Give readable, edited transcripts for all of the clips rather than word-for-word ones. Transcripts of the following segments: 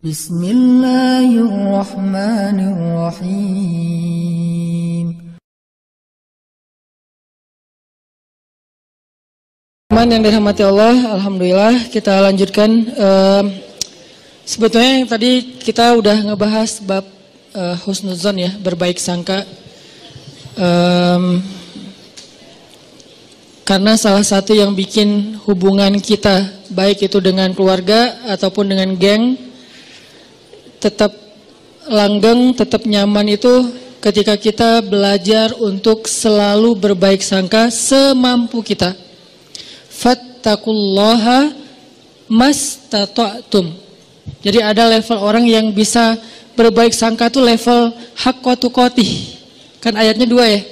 Bismillahirrahmanirrahim. Teman yang dirahmati Allah, alhamdulillah kita lanjutkan. Sebetulnya yang tadi kita udah ngebahas bab husnuzon ya, berbaik sangka. Karena salah satu yang bikin hubungan kita, baik itu dengan keluarga ataupun dengan geng, tetap langgeng, tetap nyaman itu ketika kita belajar untuk selalu berbaik sangka semampu kita. Fattaqullaha mastata'tum. Jadi ada level orang yang bisa berbaik sangka itu level haqqa tuqatih. Kan ayatnya dua ya.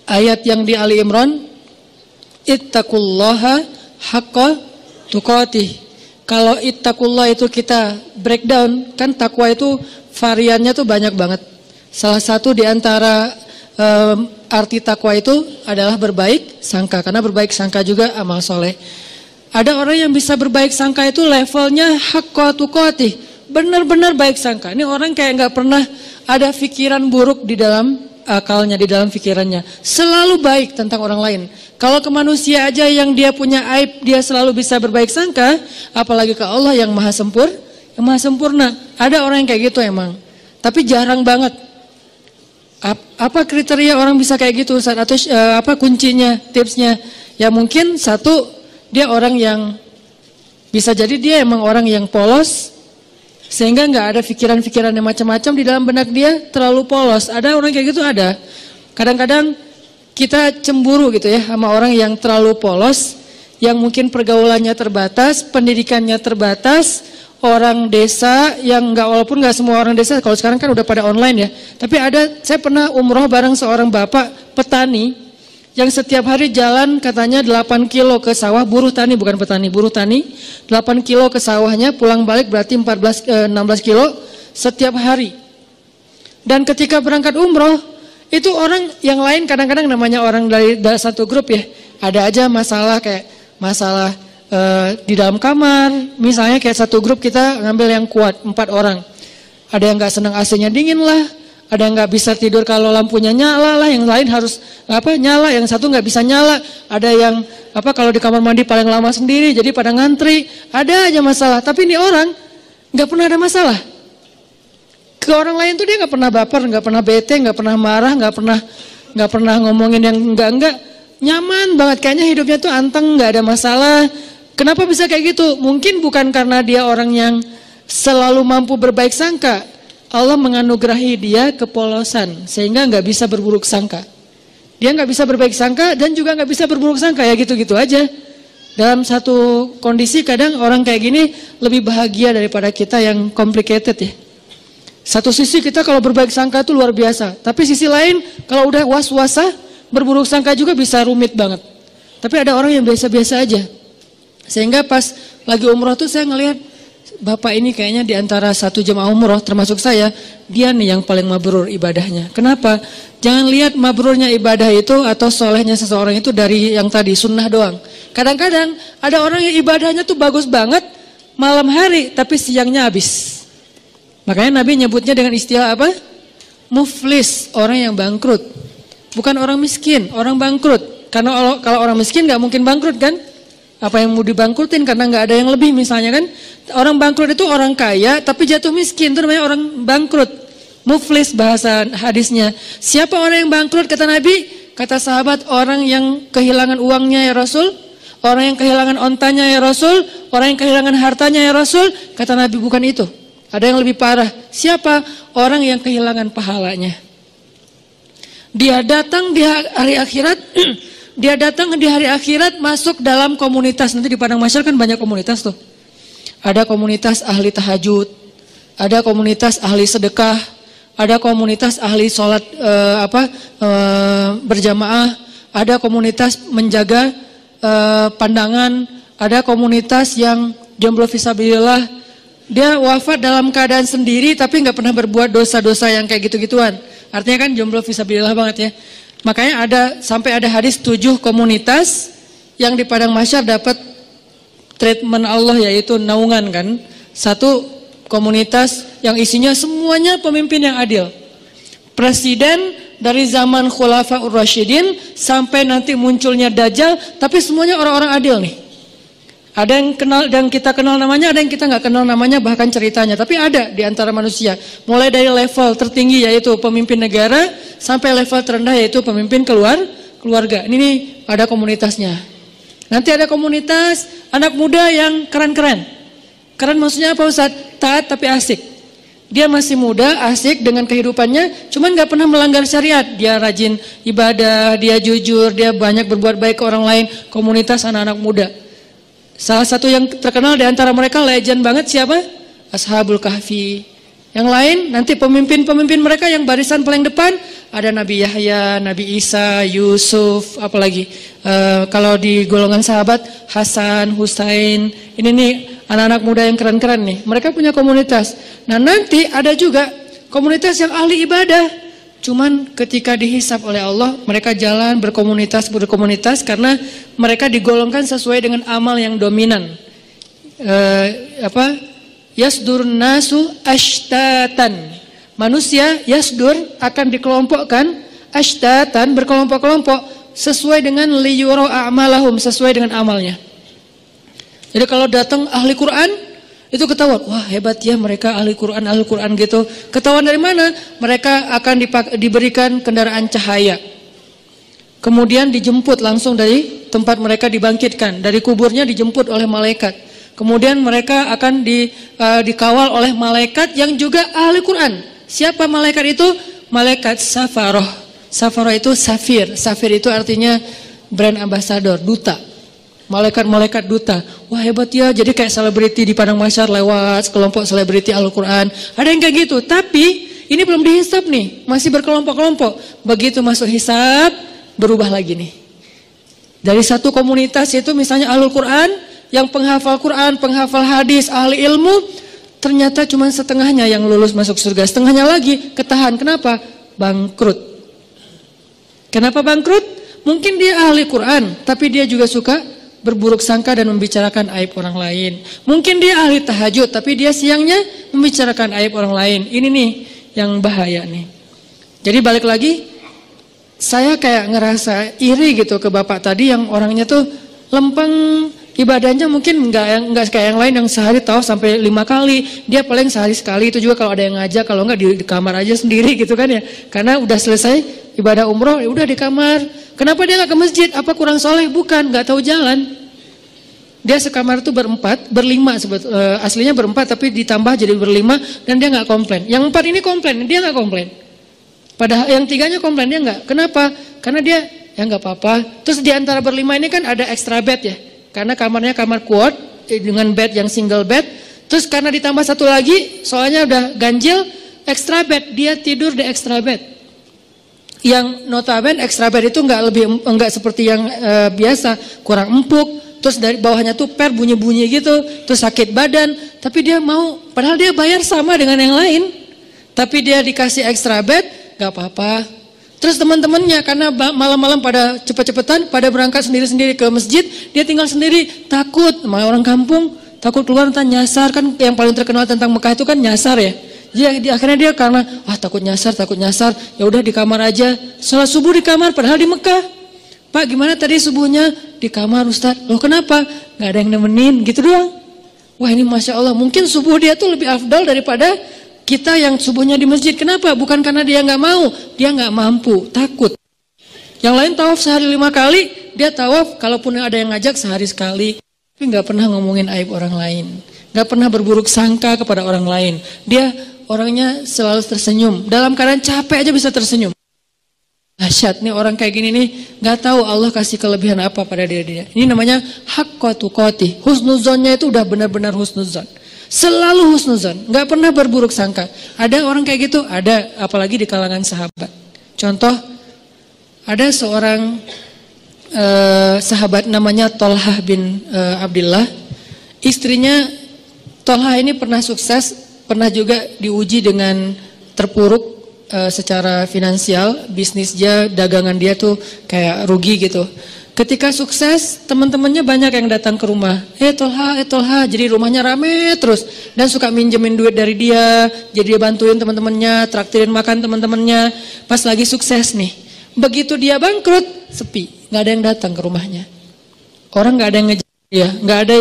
Ayat yang di Ali Imran, ittaqullaha haqqa tuqatih. Kalau ittaqullah itu kita breakdown, kan takwa itu variannya tuh banyak banget. Salah satu di antara arti takwa itu adalah berbaik sangka, karena berbaik sangka juga amal soleh. Ada orang yang bisa berbaik sangka itu levelnya haqqa tuqatih, benar-benar baik sangka. Ini orang kayak nggak pernah ada pikiran buruk di dalam akalnya, di dalam pikirannya. Selalu baik tentang orang lain. Kalau ke manusia aja yang dia punya aib, dia selalu bisa berbaik sangka, apalagi ke Allah yang maha sempurna. Ada orang yang kayak gitu emang, tapi jarang banget. Apa kriteria orang bisa kayak gitu Ustaz? Atau apa kuncinya, tipsnya? Ya mungkin satu, dia orang yang bisa jadi dia emang orang yang polos, sehingga nggak ada pikiran-pikiran yang macam-macam di dalam benak dia, terlalu polos. Ada orang kayak gitu, ada. Kadang-kadang kita cemburu gitu ya sama orang yang terlalu polos, yang mungkin pergaulannya terbatas, pendidikannya terbatas, orang desa yang walaupun nggak semua orang desa, kalau sekarang kan udah pada online ya. Tapi saya pernah umroh bareng seorang bapak petani yang setiap hari jalan katanya 8 kilo ke sawah, buruh tani bukan petani, buruh tani, 8 kilo ke sawahnya, pulang balik berarti 16 kilo setiap hari. Dan ketika berangkat umroh, itu orang yang lain kadang-kadang namanya orang dari satu grup ya, ada aja masalah kayak masalah di dalam kamar, misalnya kayak satu grup kita ngambil yang kuat 4 orang, ada yang nggak senang AC-nya dingin lah, ada yang nggak bisa tidur kalau lampunya nyala lah, yang lain harus nyala, yang satu nggak bisa nyala, ada yang kalau di kamar mandi paling lama sendiri, jadi pada ngantri, ada aja masalah. Tapi ini orang nggak pernah ada masalah. Ke orang lain tuh dia nggak pernah baper, nggak pernah bete, nggak pernah marah, nggak pernah ngomongin yang enggak, nyaman banget, kayaknya hidupnya tuh anteng, nggak ada masalah. Kenapa bisa kayak gitu? Mungkin bukan karena dia orang yang selalu mampu berbaik sangka. Allah menganugerahi dia kepolosan sehingga nggak bisa berburuk sangka. Dia nggak bisa berbaik sangka dan juga nggak bisa berburuk sangka, ya gitu-gitu aja. Dalam satu kondisi kadang orang kayak gini lebih bahagia daripada kita yang complicated ya. Satu sisi kita kalau berbaik sangka itu luar biasa, tapi sisi lain kalau udah was-wasah, berburuk sangka juga bisa rumit banget. Tapi ada orang yang biasa-biasa aja. Sehingga pas lagi umroh tuh saya ngelihat bapak ini kayaknya di antara satu jemaah umroh termasuk saya, dia nih yang paling mabrur ibadahnya. Kenapa? Jangan lihat mabrurnya ibadah itu atau solehnya seseorang itu dari yang tadi sunnah doang. Kadang-kadang ada orang yang ibadahnya tuh bagus banget malam hari tapi siangnya habis. Makanya Nabi nyebutnya dengan istilah apa? Muflis, orang yang bangkrut. Bukan orang miskin, orang bangkrut. Karena kalau orang miskin gak mungkin bangkrut kan? Apa yang mau dibangkrutin karena gak ada yang lebih misalnya kan? Orang bangkrut itu orang kaya tapi jatuh miskin, itu namanya orang bangkrut. Muflis bahasa hadisnya. Siapa orang yang bangkrut kata Nabi? Kata sahabat, orang yang kehilangan uangnya ya Rasul, orang yang kehilangan ontanya ya Rasul, orang yang kehilangan hartanya ya Rasul. Kata Nabi, bukan itu. Ada yang lebih parah. Siapa? Orang yang kehilangan pahalanya. Dia datang di hari akhirat, dia datang di hari akhirat masuk dalam komunitas. Nanti di Padang Mahsyar kan banyak komunitas tuh. Ada komunitas ahli tahajud, ada komunitas ahli sedekah, ada komunitas ahli sholat berjamaah, ada komunitas menjaga pandangan, ada komunitas yang jomblo fisabilillah. Dia wafat dalam keadaan sendiri tapi nggak pernah berbuat dosa-dosa yang kayak gitu-gituan. Artinya kan jomblo fisabilillah banget ya. Makanya sampai ada hadis 7 komunitas yang di Padang Mahsyar dapat treatment Allah, yaitu naungan kan. Satu komunitas yang isinya semuanya pemimpin yang adil. Presiden dari zaman Khulafaur Rasyidin sampai nanti munculnya Dajjal, tapi semuanya orang-orang adil nih. Ada yang kenal dan kita kenal namanya, ada yang kita nggak kenal namanya bahkan ceritanya, tapi ada di antara manusia. Mulai dari level tertinggi yaitu pemimpin negara sampai level terendah yaitu pemimpin keluarga. Ini nih ada komunitasnya. Nanti ada komunitas anak muda yang keren-keren. Keren maksudnya apa Ustaz? Taat tapi asik. Dia masih muda, asik dengan kehidupannya, cuman gak pernah melanggar syariat. Dia rajin ibadah, dia jujur, dia banyak berbuat baik ke orang lain. Komunitas anak-anak muda. Salah satu yang terkenal di antara mereka legend banget siapa? Ashabul Kahfi. Yang lain nanti pemimpin-pemimpin mereka yang barisan paling depan ada Nabi Yahya, Nabi Isa, Yusuf, apalagi kalau di golongan sahabat Hasan, Husain. Ini nih anak-anak muda yang keren-keren nih. Mereka punya komunitas. Nah nanti ada juga komunitas yang ahli ibadah. Cuman ketika dihisap oleh Allah, mereka jalan berkomunitas karena mereka digolongkan sesuai dengan amal yang dominan. Yasdur nasu ashtatan. Manusia yasdur akan dikelompokkan ashtatan, berkelompok-kelompok sesuai dengan liyuro a'malahum, sesuai dengan amalnya. Jadi kalau datang ahli Quran itu ketahuan, wah hebat ya mereka ahli Quran gitu. Ketahuan dari mana? Mereka akan diberikan kendaraan cahaya. Kemudian dijemput langsung dari tempat mereka dibangkitkan, dari kuburnya dijemput oleh malaikat. Kemudian mereka akan dikawal oleh malaikat yang juga ahli Quran. Siapa malaikat itu? Malaikat Safaroh. Safaroh itu safir. Safir itu artinya brand ambassador, duta. Malaikat-malaikat duta. Wah hebat ya, jadi kayak selebriti di padang mahsyar lewat kelompok selebriti Al-Quran. Ada yang kayak gitu, tapi ini belum dihisap nih, masih berkelompok-kelompok. Begitu masuk hisap, berubah lagi nih. Dari satu komunitas itu misalnya Al-Quran, yang penghafal Quran, penghafal hadis, ahli ilmu, ternyata cuma setengahnya yang lulus masuk surga. Setengahnya lagi ketahan, kenapa? Bangkrut. Kenapa bangkrut? Mungkin dia ahli Quran, tapi dia juga suka berburuk sangka dan membicarakan aib orang lain. Mungkin dia ahli tahajud, tapi dia siangnya membicarakan aib orang lain. Ini nih yang bahaya nih. Jadi balik lagi, saya kayak ngerasa iri gitu ke bapak tadi yang orangnya tuh lempeng, ibadahnya mungkin enggak kayak yang lain yang sehari tahu sampai 5 kali. Dia paling sehari sekali, itu juga kalau ada yang ngajak, kalau enggak di kamar aja sendiri gitu kan ya. Karena udah selesai ibadah umroh, ya udah di kamar. Kenapa dia nggak ke masjid? Apa kurang soleh? Bukan, nggak tahu jalan. Dia sekamar itu berlima, aslinya berempat tapi ditambah jadi berlima dan dia nggak komplain. Yang 4 ini komplain, dia nggak komplain. Padahal yang 3-nya komplain, dia nggak. Kenapa? Karena dia ya nggak apa-apa. Terus di antara berlima ini kan ada extra bed ya, karena kamarnya kamar quad dengan bed yang single bed. Terus karena ditambah satu lagi, soalnya udah ganjil, extra bed, dia tidur di extra bed. Yang notabene extra bed itu enggak seperti yang biasa, kurang empuk, terus dari bawahnya tuh bunyi-bunyi gitu, terus sakit badan, tapi dia mau, padahal dia bayar sama dengan yang lain, tapi dia dikasih extra bed, gak apa-apa. Terus teman-temannya karena malam-malam pada cepet-cepetan, pada berangkat sendiri-sendiri ke masjid, dia tinggal sendiri, takut, sama orang kampung, takut keluar entah nyasar, kan yang paling terkenal tentang Mekah itu kan nyasar ya. Jadi akhirnya dia karena takut nyasar, ya udah di kamar aja. Sholat subuh di kamar, padahal di Mekah. Pak gimana tadi subuhnya? Di kamar Ustaz. Loh kenapa? Gak ada yang nemenin, gitu doang. Wah ini Masya Allah, mungkin subuh dia tuh lebih afdal daripada kita yang subuhnya di masjid. Kenapa? Bukan karena dia gak mau, dia gak mampu, takut. Yang lain tawaf sehari 5 kali, dia tawaf kalaupun ada yang ngajak sehari sekali. Tapi gak pernah ngomongin aib orang lain, gak pernah berburuk sangka kepada orang lain. Dia orangnya selalu tersenyum, dalam keadaan capek aja bisa tersenyum. Dahsyat nih orang kayak gini nih, nggak tahu Allah kasih kelebihan apa pada dia. Ini namanya haqqa tuqatih. Husnuzonnya itu udah benar-benar husnuzon. Selalu husnuzon, nggak pernah berburuk sangka. Ada orang kayak gitu, ada, apalagi di kalangan sahabat. Contoh, ada seorang sahabat namanya Tolhah bin Abdillah. Istrinya Tolhah ini pernah sukses, pernah juga diuji dengan terpuruk secara finansial, bisnis dia, dagangan dia tuh kayak rugi gitu. Ketika sukses, teman-temannya banyak yang datang ke rumah. Tolha, jadi rumahnya rame terus. Dan suka minjemin duit dari dia, jadi dia bantuin teman-temannya, traktirin makan teman-temannya. Pas lagi sukses nih, begitu dia bangkrut, sepi, nggak ada yang datang ke rumahnya. Orang nggak ada yang ngejar dia, nggak ada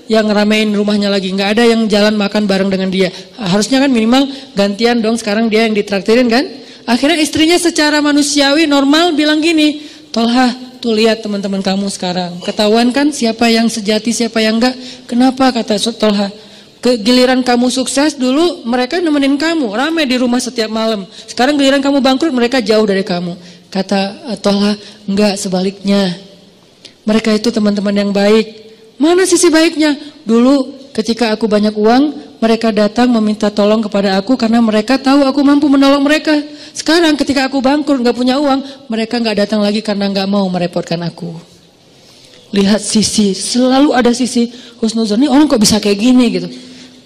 yang ngeramein rumahnya lagi, nggak ada yang jalan makan bareng dengan dia. Harusnya kan minimal gantian dong, sekarang dia yang ditraktirin kan. Akhirnya istrinya secara manusiawi normal bilang gini, Tolha, tuh lihat teman-teman kamu sekarang, ketahuan kan siapa yang sejati, siapa yang enggak. Kenapa, kata Tolha, giliran kamu sukses dulu mereka nemenin kamu, ramai di rumah setiap malam. Sekarang giliran kamu bangkrut mereka jauh dari kamu. Kata Tolha, enggak, sebaliknya. Mereka itu teman-teman yang baik. Mana sisi baiknya? Dulu ketika aku banyak uang, mereka datang meminta tolong kepada aku karena mereka tahu aku mampu menolong mereka. Sekarang ketika aku bangkrut gak punya uang, mereka gak datang lagi karena gak mau merepotkan aku. Lihat sisi, selalu ada sisi husnuzon. Ini orang kok bisa kayak gini gitu.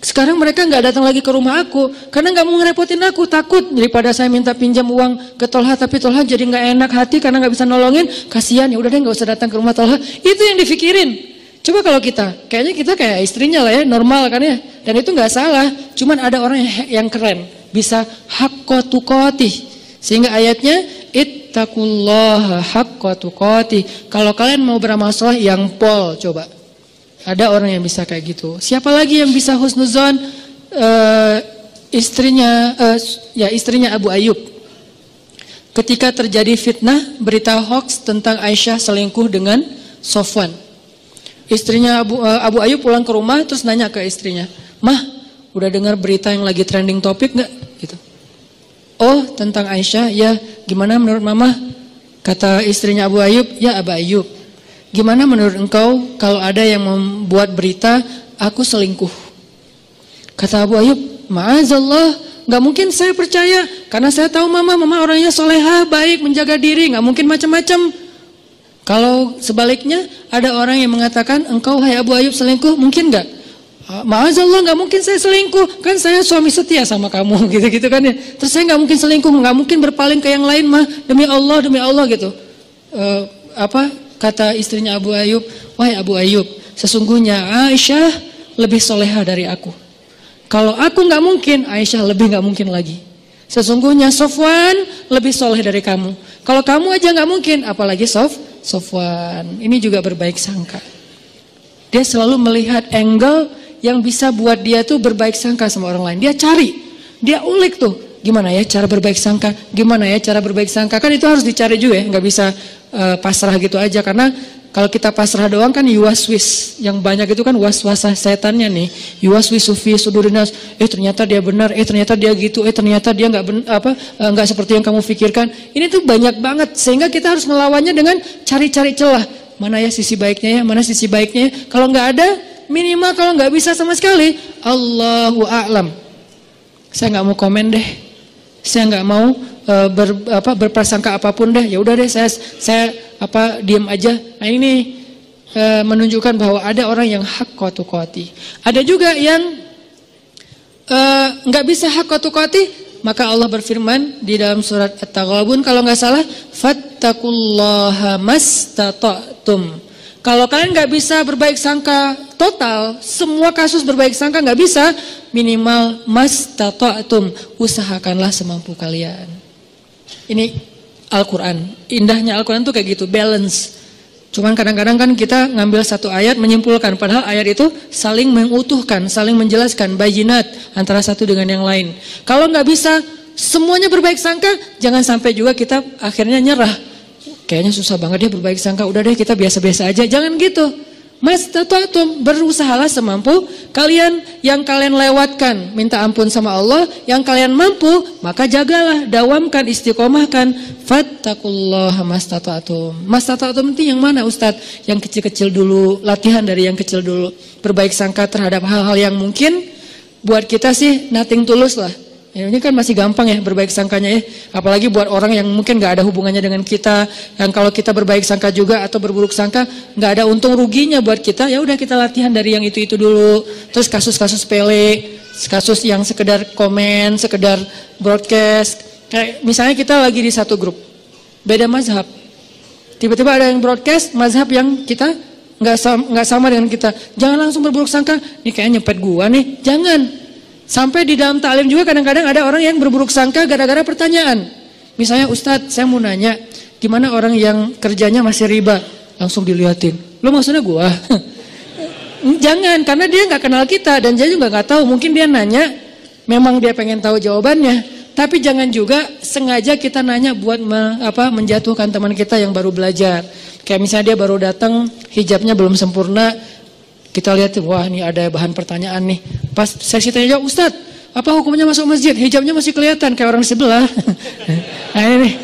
Sekarang mereka gak datang lagi ke rumah aku karena gak mau ngerepotin aku, takut daripada saya minta pinjam uang ke Tolha, tapi Tolha jadi gak enak hati karena gak bisa nolongin. Kasihan, ya udah deh gak usah datang ke rumah Tolha. Itu yang dipikirin. Coba kalau kita, kayaknya kita kayak istrinya lah ya, normal kan ya. Dan itu gak salah, cuman ada orang yang keren, bisa haqqa tuqatih. Sehingga ayatnya, ittaqullaha haqqa tuqatih. Kalau kalian mau beramal saleh yang pol, coba. Ada orang yang bisa kayak gitu. Siapa lagi yang bisa husnuzon? Istrinya Abu Ayyub. Ketika terjadi fitnah, berita hoax tentang Aisyah selingkuh dengan Sofwan. Istrinya Abu Ayyub pulang ke rumah terus nanya ke istrinya, "Mah, udah dengar berita yang lagi trending topik nggak?" Gitu. "Oh, tentang Aisyah, ya. Gimana menurut Mama?" Kata istrinya Abu Ayyub, "Ya Abu Ayyub, gimana menurut engkau kalau ada yang membuat berita aku selingkuh?" Kata Abu Ayyub, "Ma'azallah, nggak mungkin saya percaya karena saya tahu Mama orangnya solehah, baik, menjaga diri, nggak mungkin macam-macam." Kalau sebaliknya ada orang yang mengatakan engkau hai Abu Ayyub selingkuh, mungkin nggak? Ma'azallah, nggak mungkin saya selingkuh, kan saya suami setia sama kamu, gitu-gitu kan ya. Terus saya nggak mungkin selingkuh, nggak mungkin berpaling ke yang lain mah, demi Allah gitu. Kata istrinya Abu Ayyub, wahai Abu Ayyub, sesungguhnya Aisyah lebih soleha dari aku. Kalau aku nggak mungkin, Aisyah lebih nggak mungkin lagi. Sesungguhnya Sofwan lebih soleh dari kamu. Kalau kamu aja nggak mungkin, apalagi Sofwan. Ini juga berbaik sangka. Dia selalu melihat angle yang bisa buat dia tuh berbaik sangka sama orang lain. Dia cari, dia ulik tuh. Gimana ya cara berbaik sangka? Gimana ya cara berbaik sangka? Kan itu harus dicari juga ya, nggak bisa pasrah gitu aja. Karena kalau kita pasrah doang kan yuwaswis. Yang banyak itu kan was-wasah setannya nih. Yuwaswisu fi sudurinas. Ternyata dia benar. Ternyata dia gitu. Ternyata dia nggak seperti yang kamu pikirkan. Ini tuh banyak banget. Sehingga kita harus melawannya dengan cari-cari celah. Mana ya sisi baiknya ya? Mana sisi baiknya ya? Kalau nggak ada, minimal kalau nggak bisa sama sekali, Allahu a'lam. Saya nggak mau komen deh. Saya nggak mau berprasangka apapun deh. Ya udah deh, saya diam aja. Nah ini menunjukkan bahwa ada orang yang haqqa tuqatih. Ada juga yang nggak bisa haqqa tuqatih, maka Allah berfirman di dalam surat At-Taghabun kalau nggak salah, fattaqullaha mastata'tum. Kalau kalian nggak bisa berbaik sangka total, semua kasus berbaik sangka nggak bisa, minimal mastata'tum, usahakanlah semampu kalian. Ini Al-Quran, indahnya Al-Quran tuh kayak gitu, balance. Cuman kadang-kadang kan kita ngambil satu ayat menyimpulkan, padahal ayat itu saling mengutuhkan, saling menjelaskan bayinat antara satu dengan yang lain. Kalau nggak bisa semuanya berbaik sangka, jangan sampai juga kita akhirnya nyerah. Kayaknya susah banget dia berbaik sangka, udah deh kita biasa-biasa aja. Jangan gitu. Mastata'tum, berusahalah semampu kalian. Yang kalian lewatkan, minta ampun sama Allah. Yang kalian mampu, maka jagalah, dawamkan, istiqomahkan. Fattaqullaha mastata'tum. Mastata'tum itu yang mana Ustadz? Yang kecil-kecil dulu, latihan dari yang kecil dulu. Berbaik sangka terhadap hal-hal yang mungkin buat kita sih nothing tulus lah. Ya, ini kan masih gampang ya berbaik sangkanya ya. Apalagi buat orang yang mungkin gak ada hubungannya dengan kita. Yang kalau kita berbaik sangka juga atau berburuk sangka, gak ada untung ruginya buat kita. Ya udah kita latihan dari yang itu dulu. Terus kasus-kasus sepele, kasus yang sekedar komen, sekedar broadcast. Kayak misalnya kita lagi di satu grup, beda mazhab. Tiba-tiba ada yang broadcast mazhab yang kita nggak sama dengan kita. Jangan langsung berburuk sangka, nih kayaknya nyepet gua nih. Jangan. Sampai di dalam taklim juga kadang-kadang ada orang yang berburuk sangka gara-gara pertanyaan. Misalnya, Ustadz, saya mau nanya, gimana orang yang kerjanya masih riba? Langsung diliatin. Lo maksudnya gua? Jangan, karena dia nggak kenal kita dan dia juga nggak tahu. Mungkin dia nanya, memang dia pengen tahu jawabannya. Tapi jangan juga sengaja kita nanya buat menjatuhkan teman kita yang baru belajar. Kayak misalnya dia baru datang, hijabnya belum sempurna. Kita lihat, wah ini ada bahan pertanyaan nih. Pas sesi tanya jawab, Ustadz, apa hukumnya masuk masjid? Hijabnya masih kelihatan kayak orang di sebelah. Nah ini nih.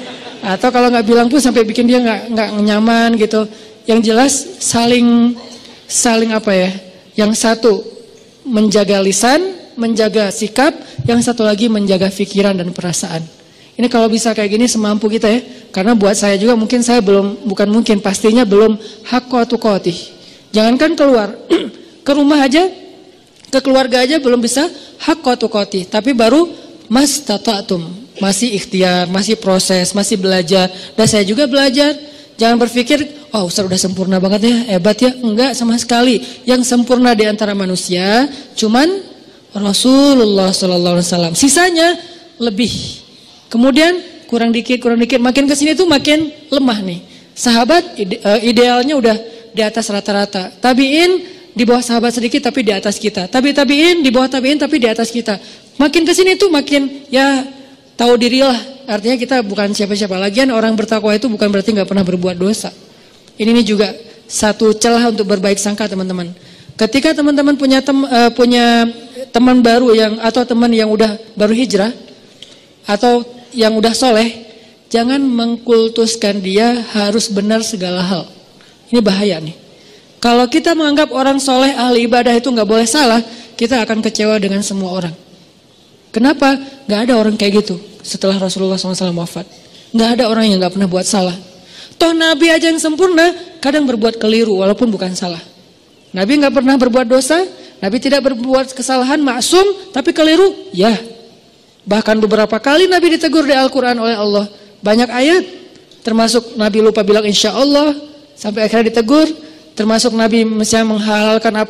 Atau kalau nggak bilang pun sampai bikin dia nggak nyaman gitu. Yang jelas saling apa ya? Yang satu menjaga lisan, menjaga sikap, yang satu lagi menjaga pikiran dan perasaan. Ini kalau bisa kayak gini semampu kita ya. Karena buat saya juga mungkin saya pastinya belum haqqa tuqatih. Jangankan keluar, ke rumah aja, ke keluarga aja belum bisa haqqa tuqatih. Tapi baru mastata'tum, masih ikhtiar, masih proses, masih belajar. Dan saya juga belajar. Jangan berpikir, oh Ustaz udah sempurna banget ya, hebat ya. Enggak sama sekali. Yang sempurna di antara manusia cuman Rasulullah SAW. Sisanya lebih. Kemudian kurang dikit, makin kesini tuh makin lemah nih. Sahabat idealnya udah di atas rata-rata. Tabiin di bawah sahabat sedikit tapi di atas kita. Tabiin di bawah tabiin tapi di atas kita. Makin kesini tuh makin ya tahu dirilah. Artinya kita bukan siapa-siapa. Lagian orang bertakwa itu bukan berarti nggak pernah berbuat dosa. Ini juga satu celah untuk berbaik sangka teman-teman. Ketika teman-teman punya teman baru atau teman yang udah baru hijrah atau yang udah soleh, jangan mengkultuskan dia harus benar segala hal. Ini bahaya nih. Kalau kita menganggap orang soleh ahli ibadah itu nggak boleh salah, kita akan kecewa dengan semua orang. Kenapa? Nggak ada orang kayak gitu setelah Rasulullah SAW wafat. Nggak ada orang yang nggak pernah buat salah. Toh Nabi aja yang sempurna kadang berbuat keliru walaupun bukan salah. Nabi nggak pernah berbuat dosa, Nabi tidak berbuat kesalahan, maksum, tapi keliru, ya. Bahkan beberapa kali Nabi ditegur di Al-Quran oleh Allah. Banyak ayat, termasuk Nabi lupa bilang insya Allah, sampai akhirnya ditegur. Termasuk Nabi misalnya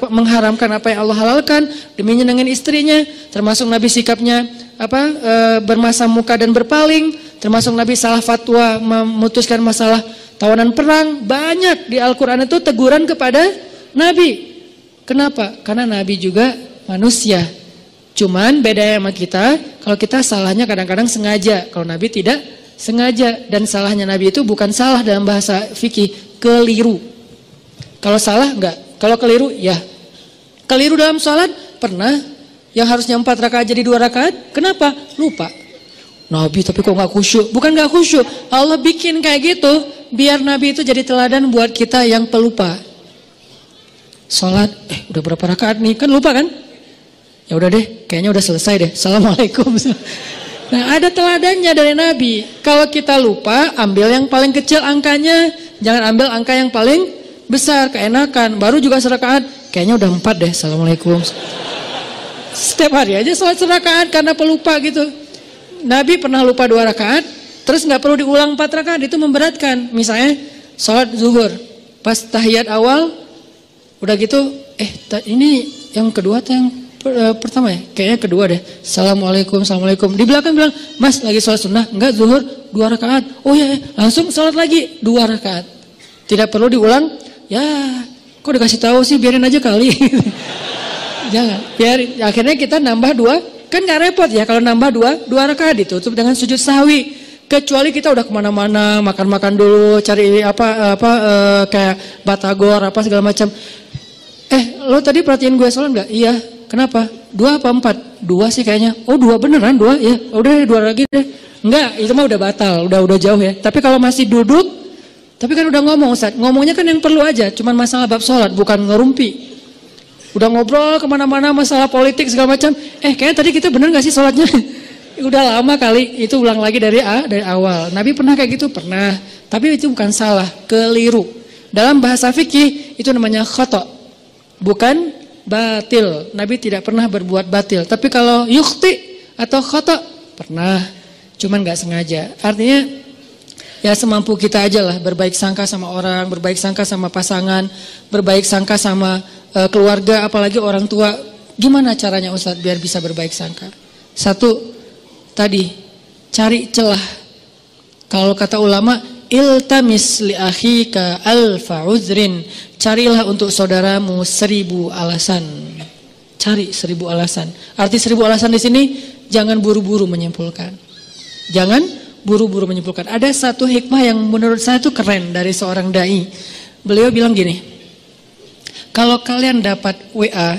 mengharamkan apa yang Allah halalkan demi nyenengin istrinya. Termasuk Nabi sikapnya bermasa muka dan berpaling. Termasuk Nabi salah fatwa memutuskan masalah tawanan perang. Banyak di Al-Quran itu teguran kepada Nabi. Kenapa? Karena Nabi juga manusia. Cuman bedanya sama kita, kalau kita salahnya kadang-kadang sengaja. Kalau Nabi tidak sengaja. Dan salahnya Nabi itu bukan salah dalam bahasa fikih, keliru. Kalau salah enggak, kalau keliru ya. Keliru dalam sholat pernah, yang harusnya 4 rakaat jadi 2 rakaat, kenapa? Lupa. Nabi tapi kok enggak khusyuk? Bukan enggak khusyuk, Allah bikin kayak gitu biar Nabi itu jadi teladan buat kita yang pelupa. Sholat, udah berapa rakaat nih? Kan lupa kan? Ya udah deh, kayaknya udah selesai deh. Assalamualaikum. Nah ada teladannya dari Nabi. Kalau kita lupa, ambil yang paling kecil angkanya, jangan ambil angka yang paling besar, keenakan. Baru juga serakaat, kayaknya udah 4 deh. Assalamualaikum. Setiap hari aja sholat serakaat karena pelupa gitu. Nabi pernah lupa 2 rakaat, terus nggak perlu diulang 4 rakaat, itu memberatkan. Misalnya sholat zuhur, pas tahiyat awal, udah gitu, ini yang kedua atau yang pertama ya? Kayaknya kedua deh. Assalamualaikum, assalamualaikum. Di belakang bilang, Mas lagi sholat sunnah? Enggak, zuhur 2 rakaat. Oh ya, langsung sholat lagi 2 rakaat. Tidak perlu diulang. Ya, kok dikasih tahu sih, biarin aja kali. Jangan, biarin. Akhirnya kita nambah 2, kan nggak repot ya kalau nambah 2 rakaat ditutup dengan sujud sahwi. Kecuali kita udah kemana-mana, makan-makan dulu, cari kayak batagor apa segala macam. Lo tadi perhatiin gue sholat nggak? Iya. Kenapa? 2 apa 4? 2 sih kayaknya. Oh 2 beneran 2 ya. Udah 2 lagi deh. Enggak, itu mah udah batal, udah jauh ya. Tapi kalau masih duduk, tapi kan udah ngomong Ustaz. Ngomongnya kan yang perlu aja, cuman masalah bab sholat, bukan ngerumpi. Udah ngobrol kemana-mana masalah politik segala macam. Kayaknya tadi kita bener nggak sih sholatnya? Udah lama kali, itu ulang lagi dari awal. Nabi pernah kayak gitu? Pernah. Tapi itu bukan salah, keliru. Dalam bahasa fikih itu namanya khata', bukan batil. Nabi tidak pernah berbuat batil. Tapi kalau yukhti atau khata' pernah, cuman nggak sengaja. Artinya Ya semampu kita aja lah, berbaik sangka sama orang, berbaik sangka sama pasangan, berbaik sangka sama keluarga, apalagi orang tua. Gimana caranya Ustadz biar bisa berbaik sangka? Satu, tadi cari celah. Kalau kata ulama, iltamis li akhika alfa uzrin. Carilah untuk saudaramu 1000 alasan. Cari 1000 alasan. Arti 1000 alasan di sini, jangan buru-buru menyimpulkan. Jangan buru-buru menyimpulkan. Ada satu hikmah yang menurut saya itu keren dari seorang dai. Beliau bilang gini, kalau kalian dapat WA,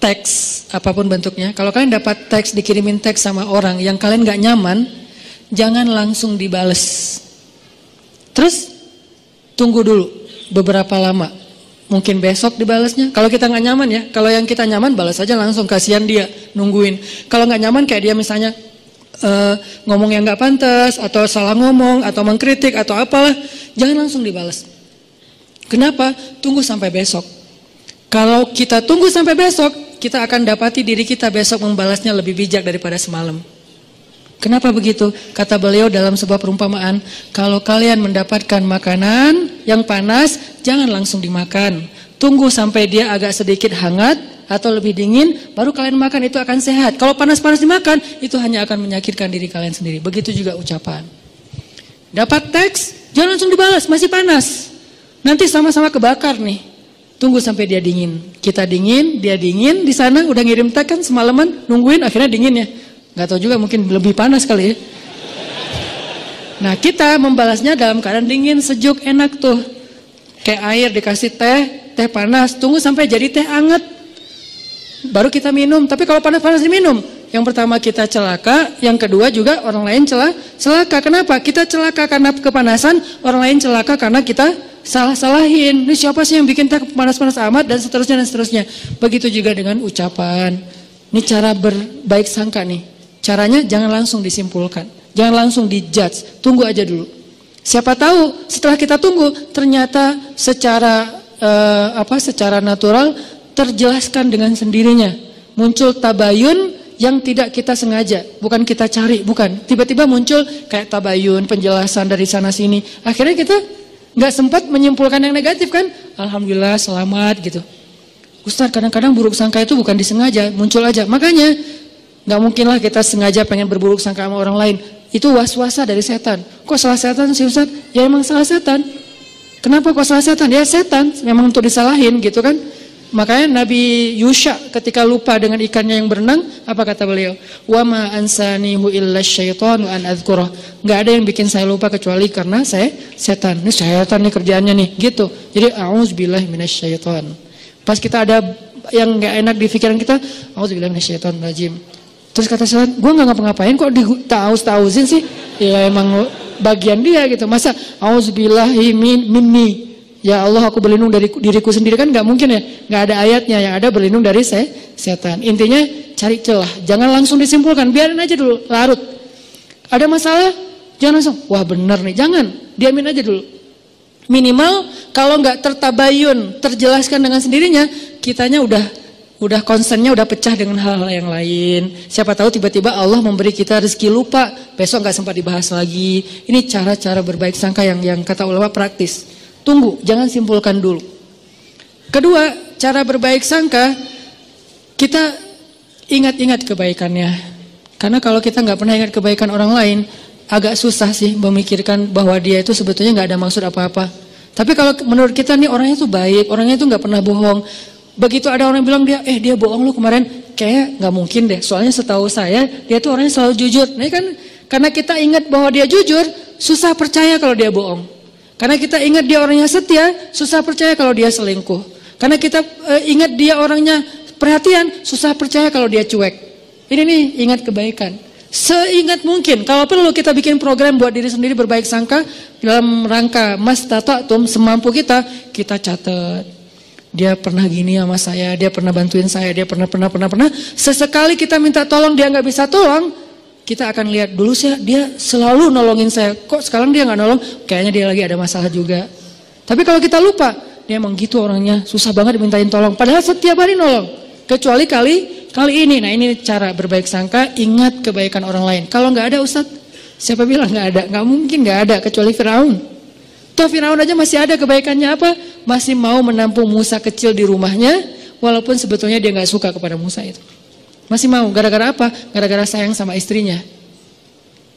teks, apapun bentuknya, kalau kalian dapat teks, dikirimin teks sama orang yang kalian gak nyaman, jangan langsung dibales. Terus tunggu dulu beberapa lama. Mungkin besok dibalasnya. Kalau kita gak nyaman ya, kalau yang kita nyaman balas aja langsung, kasihan dia nungguin. Kalau gak nyaman kayak dia misalnya ngomong yang gak pantas, atau salah ngomong, atau mengkritik, atau apalah, jangan langsung dibalas. Kenapa? Tunggu sampai besok. Kalau kita tunggu sampai besok, kita akan dapati diri kita besok membalasnya lebih bijak daripada semalam. Kenapa begitu? Kata beliau dalam sebuah perumpamaan, kalau kalian mendapatkan makanan yang panas, jangan langsung dimakan. Tunggu sampai dia agak sedikit hangat atau lebih dingin, baru kalian makan, itu akan sehat. Kalau panas-panas dimakan, itu hanya akan menyakitkan diri kalian sendiri. Begitu juga ucapan. Dapat teks, jangan langsung dibalas, masih panas. Nanti sama-sama kebakar nih. Tunggu sampai dia dingin. Kita dingin, dia dingin, di sana udah ngirim teks kan semalaman, nungguin, akhirnya dingin ya. Gak tahu juga, mungkin lebih panas kali ya. Nah kita membalasnya dalam keadaan dingin, sejuk, enak tuh. Kayak air dikasih teh panas, tunggu sampai jadi teh anget. Baru kita minum, tapi kalau panas-panas diminum, yang pertama kita celaka, yang kedua juga orang lain celaka. Kenapa? Kita celaka karena kepanasan, orang lain celaka karena kita salah-salahin. Ini siapa sih yang bikin teh panas-panas amat, dan seterusnya dan seterusnya. Begitu juga dengan ucapan. Ini cara berbaik sangka nih. Caranya jangan langsung disimpulkan, jangan langsung dijudge, tunggu aja dulu. Siapa tahu setelah kita tunggu ternyata secara natural terjelaskan dengan sendirinya. Muncul tabayun yang tidak kita sengaja, bukan kita cari, bukan. Tiba-tiba muncul kayak tabayun, penjelasan dari sana sini. Akhirnya kita nggak sempat menyimpulkan yang negatif kan? Alhamdulillah selamat gitu. Ustaz, kadang-kadang buruk sangka itu bukan disengaja, muncul aja. Makanya nggak mungkinlah kita sengaja pengen berburuk sangka sama orang lain. Itu was-wasa dari setan. Kok salah setan sih Ustaz? Ya emang salah setan. Kenapa kok salah setan? Ya setan, memang untuk disalahin gitu kan. Makanya Nabi Yusha ketika lupa dengan ikannya yang berenang, apa kata beliau? Wa ma ansanihu illa syaitanu an adzkurah. Enggak ada yang bikin saya lupa kecuali karena saya setan. Ini setan nih kerjaannya nih, gitu. Jadi a'udzubillahi minasyaiton. Pas kita ada yang enggak enak di pikiran kita, a'udzubillahi minasyaitonir rajim. Terus kata setan, gua enggak ngapa-ngapain kok ditauz-tauzin sih? Ya emang bagian dia gitu. Masa a'udzubillahi minni. Ya Allah, aku berlindung dari diriku sendiri, kan nggak mungkin ya, nggak ada ayatnya. Yang ada berlindung dari setan. Intinya cari celah, jangan langsung disimpulkan, biarin aja dulu larut. Ada masalah, jangan langsung wah bener nih, jangan, diamin aja dulu. Minimal kalau nggak tertabayun, terjelaskan dengan sendirinya, kitanya udah concernnya udah pecah dengan hal-hal yang lain. Siapa tahu tiba-tiba Allah memberi kita rezeki lupa, besok nggak sempat dibahas lagi. Ini cara-cara berbaik sangka yang kata ulama praktis. Tunggu, jangan simpulkan dulu. Kedua, cara berbaik sangka, kita ingat-ingat kebaikannya. Karena kalau kita nggak pernah ingat kebaikan orang lain, agak susah sih memikirkan bahwa dia itu sebetulnya nggak ada maksud apa-apa. Tapi kalau menurut kita nih orangnya tuh baik, orangnya tuh nggak pernah bohong. Begitu ada orang bilang dia bohong lu kemarin, kayak nggak mungkin deh. Soalnya setahu saya dia tuh orangnya selalu jujur. Nah kan karena kita ingat bahwa dia jujur, susah percaya kalau dia bohong. Karena kita ingat dia orangnya setia, susah percaya kalau dia selingkuh. Karena kita ingat dia orangnya perhatian, susah percaya kalau dia cuek. Ini nih ingat kebaikan. Seingat mungkin, kalau perlu kita bikin program buat diri sendiri berbaik sangka dalam rangka mastata'tum, semampu kita catat. Dia pernah gini sama saya, dia pernah bantuin saya, dia pernah. Sesekali kita minta tolong dia nggak bisa tolong, kita akan lihat dulu sih dia selalu nolongin saya. Kok sekarang dia nggak nolong? Kayaknya dia lagi ada masalah juga. Tapi kalau kita lupa, dia emang gitu orangnya, susah banget dimintain tolong. Padahal setiap hari nolong. Kecuali kali ini. Nah ini cara berbaik sangka, ingat kebaikan orang lain. Kalau nggak ada Ustadz, Siapa bilang nggak ada? Nggak mungkin nggak ada kecuali Firaun. Toh Firaun aja masih ada kebaikannya apa? Masih mau menampung Musa kecil di rumahnya, walaupun sebetulnya dia nggak suka kepada Musa itu. Masih mau, gara-gara apa? Gara-gara sayang sama istrinya.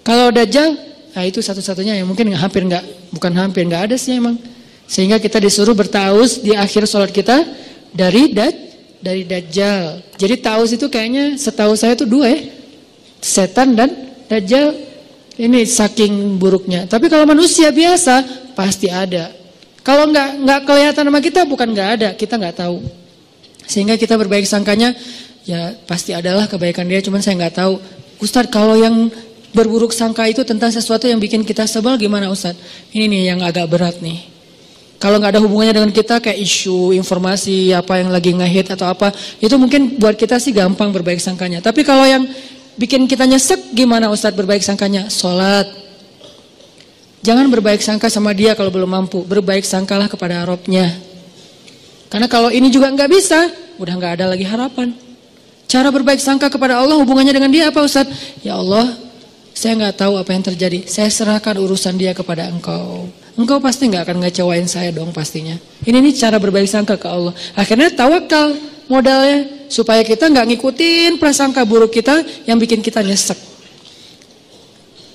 Kalau Dajjal, nah itu satu-satunya yang mungkin bukan hampir nggak ada sih emang. Sehingga kita disuruh bertaus di akhir sholat kita dari Dajjal. Jadi taus itu kayaknya setahu saya itu dua ya, setan dan Dajjal. Ini saking buruknya. Tapi kalau manusia biasa pasti ada. Kalau nggak kelihatan sama kita bukan nggak ada, kita nggak tahu. Sehingga kita berbaik sangkanya ya pasti adalah kebaikan dia. Cuman saya nggak tahu. Ustadz, kalau yang berburuk sangka itu tentang sesuatu yang bikin kita sebel gimana Ustadz? Ini nih yang agak berat nih. Kalau nggak ada hubungannya dengan kita kayak isu, informasi apa yang lagi ngehit atau apa, itu mungkin buat kita sih gampang berbaik sangkanya. Tapi kalau yang bikin kita nyesek gimana Ustadz berbaik sangkanya? Sholat. Jangan berbaik sangka sama dia kalau belum mampu. Berbaik sangkalah kepada Robnya. Karena kalau ini juga nggak bisa, udah nggak ada lagi harapan. Cara berbaik sangka kepada Allah hubungannya dengan dia apa Ustadz? Ya Allah, saya nggak tahu apa yang terjadi. Saya serahkan urusan dia kepada Engkau. Engkau pasti nggak akan ngecewain saya dong pastinya. Ini nih cara berbaik sangka ke Allah. Akhirnya tawakal modalnya supaya kita nggak ngikutin prasangka buruk kita yang bikin kita nyesek.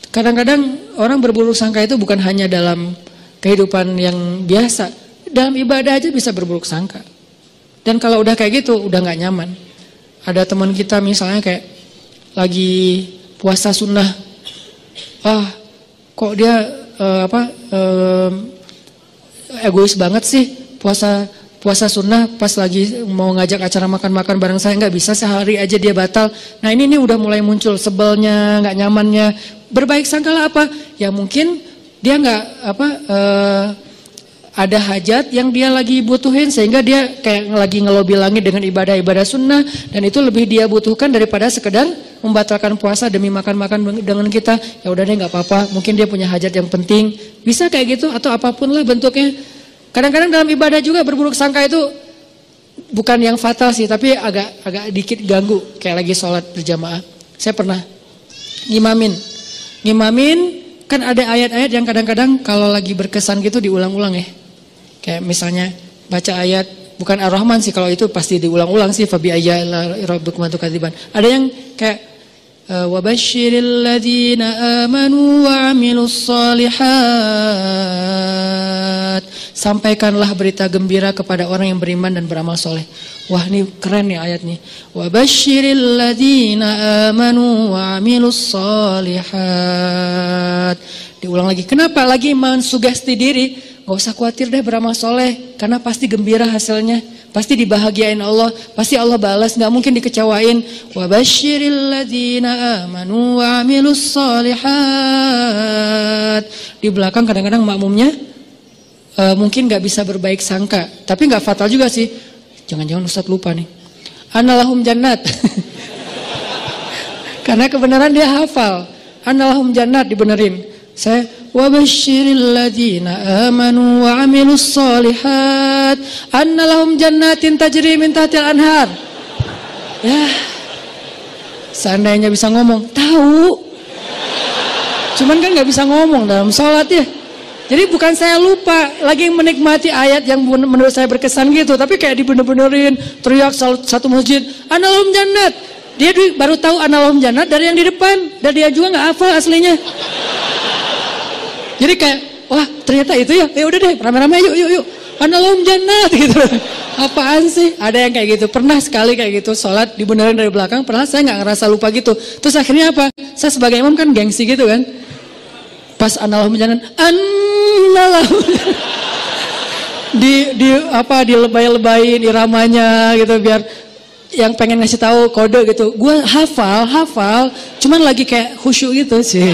Kadang-kadang orang berburuk sangka itu bukan hanya dalam kehidupan yang biasa, dalam ibadah aja bisa berburuk sangka. Dan kalau udah kayak gitu udah nggak nyaman. Ada teman kita misalnya kayak lagi puasa sunnah, kok dia egois banget sih puasa sunnah pas lagi mau ngajak acara makan-makan bareng saya nggak bisa, sehari aja dia batal. Nah ini udah mulai muncul sebelnya, nggak nyamannya. Berbaik sangkalah apa? Ya mungkin dia nggak ada hajat yang dia lagi butuhin sehingga dia kayak lagi ngelobi langit dengan ibadah-ibadah sunnah, dan itu lebih dia butuhkan daripada sekedar membatalkan puasa demi makan-makan dengan kita. Ya udah deh nggak apa-apa, mungkin dia punya hajat yang penting, bisa kayak gitu atau apapun lah bentuknya. Kadang-kadang dalam ibadah juga berburuk sangka itu bukan yang fatal sih, tapi agak dikit ganggu. Kayak lagi sholat berjamaah, saya pernah ngimamin kan ada ayat-ayat yang kadang-kadang kalau lagi berkesan gitu diulang-ulang ya. Kayak misalnya baca ayat, bukan Ar-Rahman sih, kalau itu pasti diulang-ulang sih, fabi ayya rabbikum tukadziban. Ada yang kayak wabasyiril ladzina amanu wa 'amilus shalihat. Sampaikanlah berita gembira kepada orang yang beriman dan beramal soleh. Wah, ini keren nih ayat nih. Wabasyiril ladzina amanu wa 'amilus shalihat. Diulang lagi. Kenapa? Lagi mensugesti diri. Gak usah khawatir deh beramal soleh, karena pasti gembira hasilnya, pasti dibahagiain Allah, pasti Allah balas, gak mungkin dikecewain. Wabasyiril ladzina amanu wa 'amilus shalihat. Di belakang kadang-kadang makmumnya mungkin gak bisa berbaik sangka, tapi gak fatal juga sih. Jangan-jangan Ustadz lupa nih. Analahum jannat. Karena kebenaran dia hafal. Analahum jannat dibenerin. Saya wabasyiril ladzina amanu wa 'amilus shalihat annalahum jannatin tajri min tahtil anhar. Ya. Seandainya bisa ngomong, tahu. Cuman kan nggak bisa ngomong dalam sholat ya. Jadi bukan saya lupa, lagi menikmati ayat yang menurut saya berkesan gitu, tapi kayak dibener-benerin, teriak satu masjid, analahum jannat. Dia baru tahu analahum jannat dari yang di depan, dan dia juga nggak hafal aslinya. Jadi kayak, wah ternyata itu ya, ya udah deh, rame-rame yuk, analahum jannat gitu. Apaan sih? Ada yang kayak gitu. Pernah sekali kayak gitu, sholat dibenerin dari belakang, pernah saya nggak ngerasa lupa gitu. Terus akhirnya apa? Saya sebagai imam kan gengsi gitu kan. Pas analahum jannat, analahum dilebay-lebayin iramanya gitu biar yang pengen ngasih tahu kode gitu. Gue hafal, cuman lagi kayak khusyuk gitu sih.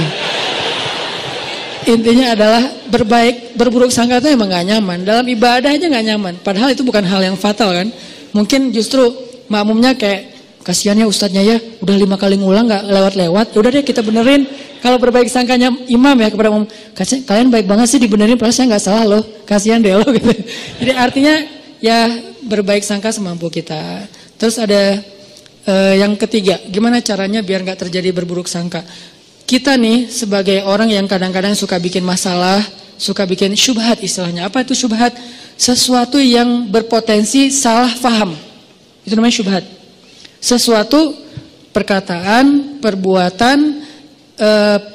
Intinya adalah berburuk sangka itu emang gak nyaman. Dalam ibadah aja gak nyaman. Padahal itu bukan hal yang fatal kan. Mungkin justru makmumnya kayak, kasihan ya ustadznya ya, udah 5 kali ngulang gak lewat-lewat. Udah deh kita benerin. Kalau berbaik sangkanya imam ya kepada umum, kalian baik banget sih dibenerin, padahal saya gak salah loh. Kasihan deh lo gitu. Jadi artinya ya berbaik sangka semampu kita. Terus ada yang ketiga, gimana caranya biar gak terjadi berburuk sangka. kita nih sebagai orang yang kadang-kadang suka bikin masalah, suka bikin syubhat istilahnya. Apa itu syubhat? Sesuatu yang berpotensi salah faham. Itu namanya syubhat. Sesuatu perkataan, perbuatan,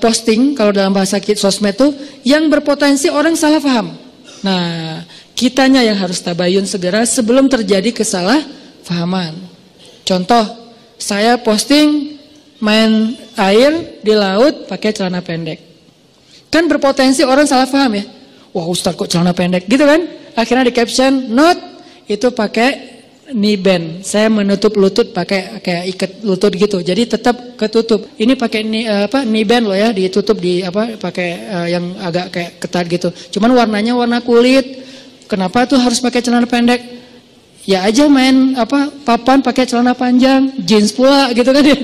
posting kalau dalam bahasa sosmed itu yang berpotensi orang salah faham. Nah, kitanya yang harus tabayun segera sebelum terjadi kesalahfahaman. Contoh, saya posting main air di laut pakai celana pendek. Kan berpotensi orang salah paham ya. Wah, Ustaz kok celana pendek gitu kan? Akhirnya di caption, note itu pakai knee band. Saya menutup lutut pakai kayak ikat lutut gitu. Jadi tetap ketutup. Ini pakai knee band loh ya, ditutup di pakai yang agak kayak ketat gitu. Cuman warnanya warna kulit. Kenapa tuh harus pakai celana pendek? Ya aja main papan pakai celana panjang, jeans pula gitu kan ya.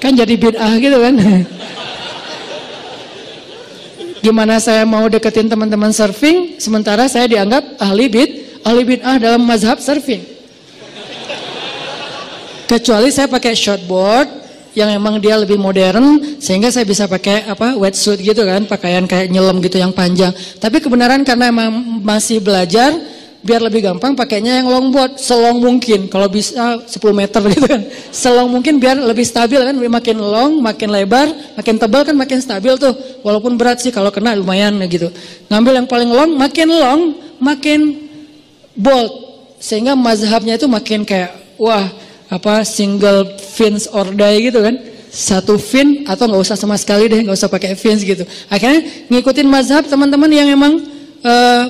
Kan jadi bid'ah gitu kan. Gimana saya mau deketin teman-teman surfing sementara saya dianggap ahli bid'ah dalam mazhab surfing. Kecuali saya pakai shortboard yang emang dia lebih modern sehingga saya bisa pakai wetsuit gitu kan, pakaian kayak nyelam gitu yang panjang. Tapi kebenaran karena emang masih belajar, biar lebih gampang pakainya yang longboard, selong mungkin, kalau bisa 10 meter gitu kan, selong mungkin biar lebih stabil kan, makin long, makin lebar, makin tebal kan makin stabil tuh, walaupun berat sih kalau kena lumayan gitu. Ngambil yang paling long, makin bold, sehingga mazhabnya itu makin kayak, wah single fins or die gitu kan, satu fin atau nggak usah sama sekali deh, nggak usah pakai fins gitu. Akhirnya ngikutin mazhab teman-teman yang emang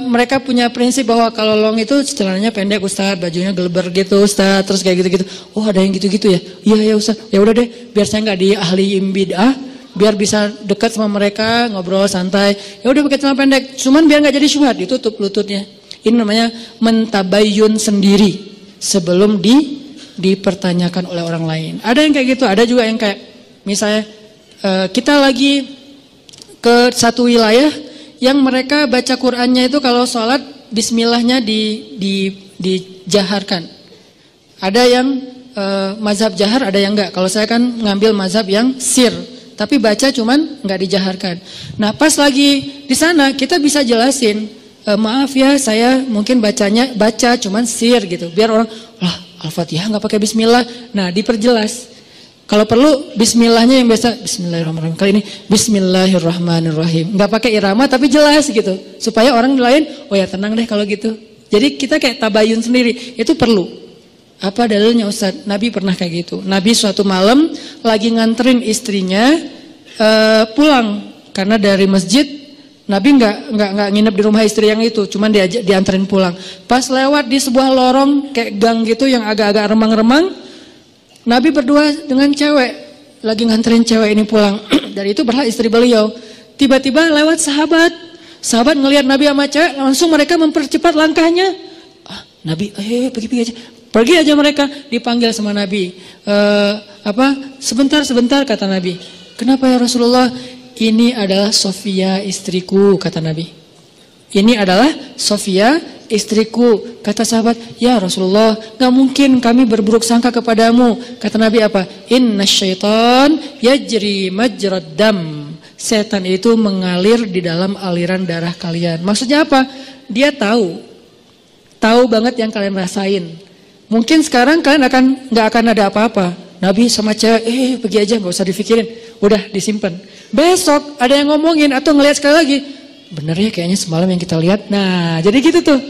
mereka punya prinsip bahwa kalau long itu celananya pendek Ustaz, bajunya geleber gitu Ustaz, terus kayak gitu-gitu. Oh ada yang gitu-gitu ya? Iya ya Ustaz, ya udah deh, biar saya nggak diahliin bid'ah, biar bisa dekat sama mereka, ngobrol santai. Ya udah pakai celana pendek, cuman biar nggak jadi syubhat, ditutup lututnya. Ini namanya mentabayyun sendiri sebelum dipertanyakan oleh orang lain. Ada yang kayak gitu, ada juga yang kayak misalnya kita lagi ke satu wilayah yang mereka baca Qur'annya itu kalau sholat bismillahnya dijaharkan. Ada yang mazhab jahar, ada yang enggak. Kalau saya kan ngambil mazhab yang sir, tapi baca cuman enggak dijaharkan. Nah pas lagi di sana kita bisa jelasin, maaf ya saya mungkin baca cuman sir gitu. Biar orang, lah Al-Fatihah enggak pakai bismillah. Nah diperjelas. Kalau perlu bismillahnya yang biasa bismillahirrahmanirrahim. Kali ini bismillahirrahmanirrahim. Enggak pakai irama tapi jelas gitu. Supaya orang lain, oh ya tenang deh kalau gitu. Jadi kita kayak tabayun sendiri. Itu perlu. Apa dalilnya Ustaz? Nabi pernah kayak gitu. Nabi suatu malam lagi nganterin istrinya pulang karena dari masjid. Nabi enggak nginep di rumah istri yang itu, cuman dianterin pulang. Pas lewat di sebuah lorong kayak gang gitu yang agak-agak remang-remang. Nabi berdua dengan cewek, lagi nganterin cewek ini pulang. Dari itu berlah istri beliau. Tiba-tiba lewat sahabat ngelihat Nabi sama cewek, langsung mereka mempercepat langkahnya. Nabi, pergi aja. Pergi aja mereka, dipanggil sama Nabi. Sebentar kata Nabi. Kenapa ya Rasulullah? Ini adalah Sofia istriku, kata Nabi. Ini adalah Sofia istriku. Kata sahabat, ya Rasulullah, gak mungkin kami berburuk sangka kepadamu. Kata Nabi apa? Inna syaitan yajri majrad dam. Setan itu mengalir di dalam aliran darah kalian. Maksudnya apa? Dia tahu banget yang kalian rasain. Mungkin sekarang kalian gak akan ada apa-apa. Nabi sama cewek, pergi aja, gak usah dipikirin. Udah disimpan. Besok ada yang ngomongin atau ngelihat sekali lagi. Bener ya kayaknya semalam yang kita lihat. Nah jadi gitu tuh.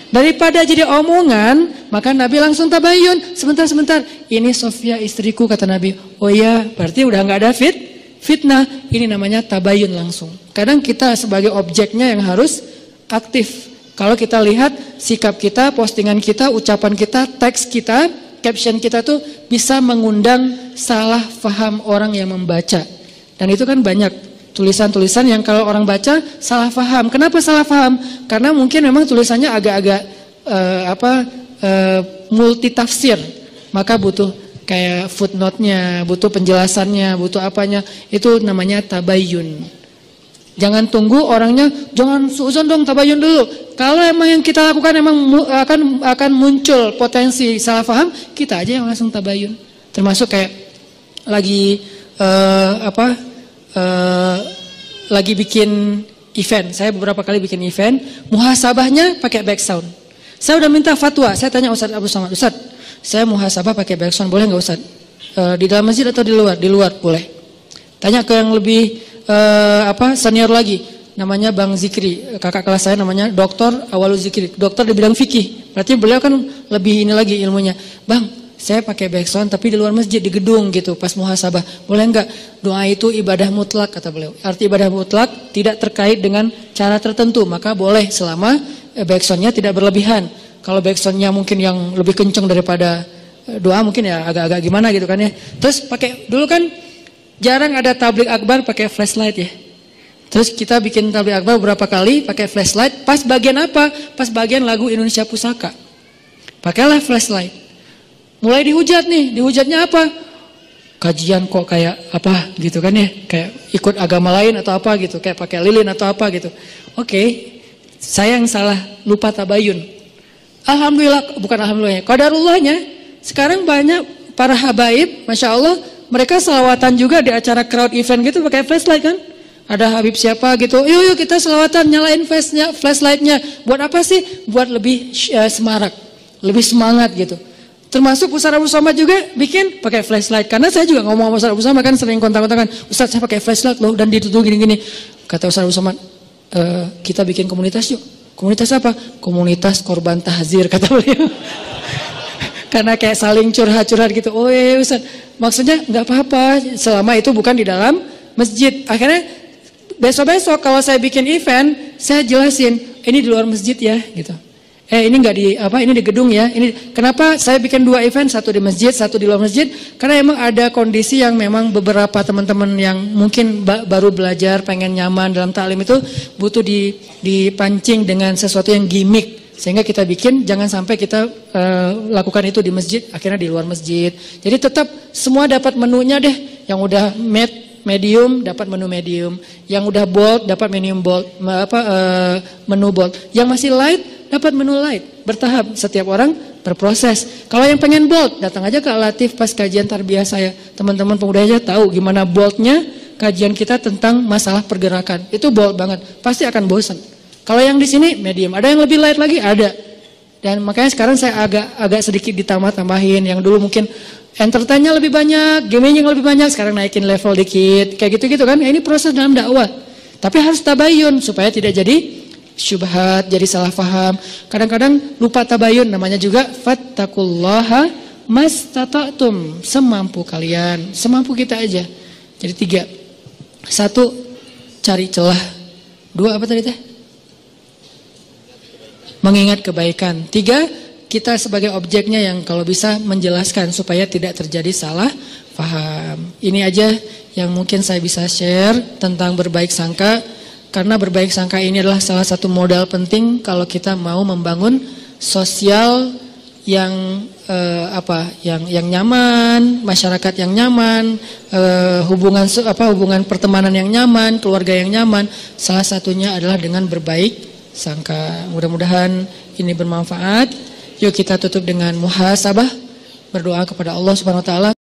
Daripada jadi omongan, maka Nabi langsung tabayun. Sebentar. Ini Sofia istriku, kata Nabi. Oh iya, berarti udah gak ada fitnah. Ini namanya tabayun langsung. Kadang kita sebagai objeknya yang harus aktif. Kalau kita lihat sikap kita, postingan kita, ucapan kita, teks kita, caption kita tuh bisa mengundang salah faham orang yang membaca. Dan itu kan banyak. Tulisan-tulisan yang kalau orang baca salah faham. Kenapa salah faham? Karena mungkin memang tulisannya agak-agak multitafsir. Maka butuh kayak footnote-nya, butuh penjelasannya, butuh apanya. Itu namanya tabayyun. Jangan tunggu orangnya, jangan suuzon dong, tabayyun dulu. Kalau emang yang kita lakukan emang akan muncul potensi salah faham, kita aja yang langsung tabayyun. Termasuk kayak lagi lagi bikin event. Saya beberapa kali bikin event, muhasabahnya pakai back sound. Saya udah minta fatwa, saya tanya Ustadz Abu Somad, Ustadz, saya muhasabah pakai back sound, boleh nggak Ustadz? Di dalam masjid atau di luar? Di luar, boleh. Tanya ke yang lebih senior lagi, namanya Bang Zikri, kakak kelas saya namanya Dr. Awalu Zikri, dokter di bidang fikih. Berarti beliau kan lebih ini lagi ilmunya. Bang, saya pakai back sound tapi di luar masjid, di gedung gitu, pas muhasabah. Boleh enggak? Doa itu ibadah mutlak, kata beliau. Arti ibadah mutlak tidak terkait dengan cara tertentu, maka boleh selama back soundnya tidak berlebihan. Kalau back soundnya mungkin yang lebih kenceng daripada doa mungkin ya agak-agak gimana gitu kan ya. Terus pakai, dulu kan jarang ada tablik akbar pakai flashlight ya. Terus kita bikin tablik akbar beberapa kali pakai flashlight. Pas bagian apa? Pas bagian lagu Indonesia Pusaka. Pakailah flashlight. Mulai dihujat nih. Dihujatnya apa? Kajian kok kayak apa gitu kan ya. Kayak ikut agama lain atau apa gitu. Kayak pakai lilin atau apa gitu. Oke, saya yang salah, lupa tabayun. Alhamdulillah, bukan alhamdulillahnya, qadarullahnya. Sekarang banyak para habaib, Masya Allah, mereka selawatan juga di acara crowd event gitu pakai flashlight kan. Ada Habib siapa gitu, yuk kita selawatan, nyalain flashlightnya. Buat apa sih? Buat lebih semarak, lebih semangat gitu. Termasuk Ustadz Abu Somad juga bikin pakai flashlight. Karena saya juga ngomong sama Ustadz Abu Somad kan sering kontak-kontakan, Ustadz saya pakai flashlight loh dan ditutup gini-gini. Kata Ustadz Abu Somad, kita bikin komunitas yuk. Komunitas apa? Komunitas korban tahzir, kata beliau. Karena kayak saling curhat-curhat gitu. Oh iya Ustadz, maksudnya nggak apa-apa selama itu bukan di dalam masjid. Akhirnya besok-besok kalau saya bikin event, saya jelasin, ini di luar masjid ya, gitu. Ini enggak di ini di gedung ya. Ini kenapa saya bikin 2 event, satu di masjid, satu di luar masjid? Karena emang ada kondisi yang memang beberapa teman-teman yang mungkin baru belajar, pengen nyaman dalam taklim itu butuh dipancing dengan sesuatu yang gimmick. Sehingga kita bikin, jangan sampai kita lakukan itu di masjid, akhirnya di luar masjid. Jadi tetap semua dapat menunya deh, yang udah medium dapat menu medium, yang udah bold dapat menu bold, menu bold, yang masih light dapat menu light, bertahap, setiap orang berproses. Kalau yang pengen bold, datang aja ke Al-Latif pas kajian tarbiyah saya, teman-teman pemuda aja tahu gimana boldnya kajian kita tentang masalah pergerakan, itu bold banget, pasti akan bosan. Kalau yang di sini medium, ada yang lebih light lagi, ada. Dan makanya sekarang saya agak sedikit ditambah-tambahin, yang dulu mungkin entertainnya lebih banyak, gaming yang lebih banyak, sekarang naikin level dikit, kayak gitu-gitu kan. Ini proses dalam dakwah. Tapi harus tabayun supaya tidak jadi syubhat, jadi salah faham. Kadang-kadang lupa tabayun, namanya juga fattaqullaha mastata'tum, semampu kalian, semampu kita aja. Jadi 3. 1, cari celah. 2, apa tadi teh? Mengingat kebaikan. 3, kita sebagai objeknya yang kalau bisa menjelaskan supaya tidak terjadi salah paham. Ini aja yang mungkin saya bisa share tentang berbaik sangka. Karena berbaik sangka ini adalah salah satu modal penting kalau kita mau membangun sosial yang yang nyaman, masyarakat yang nyaman, hubungan pertemanan yang nyaman, keluarga yang nyaman. Salah satunya adalah dengan berbaik sangka. Mudah-mudahan ini bermanfaat. Yuk kita tutup dengan muhasabah, berdoa kepada Allah Subhanahu wa taala.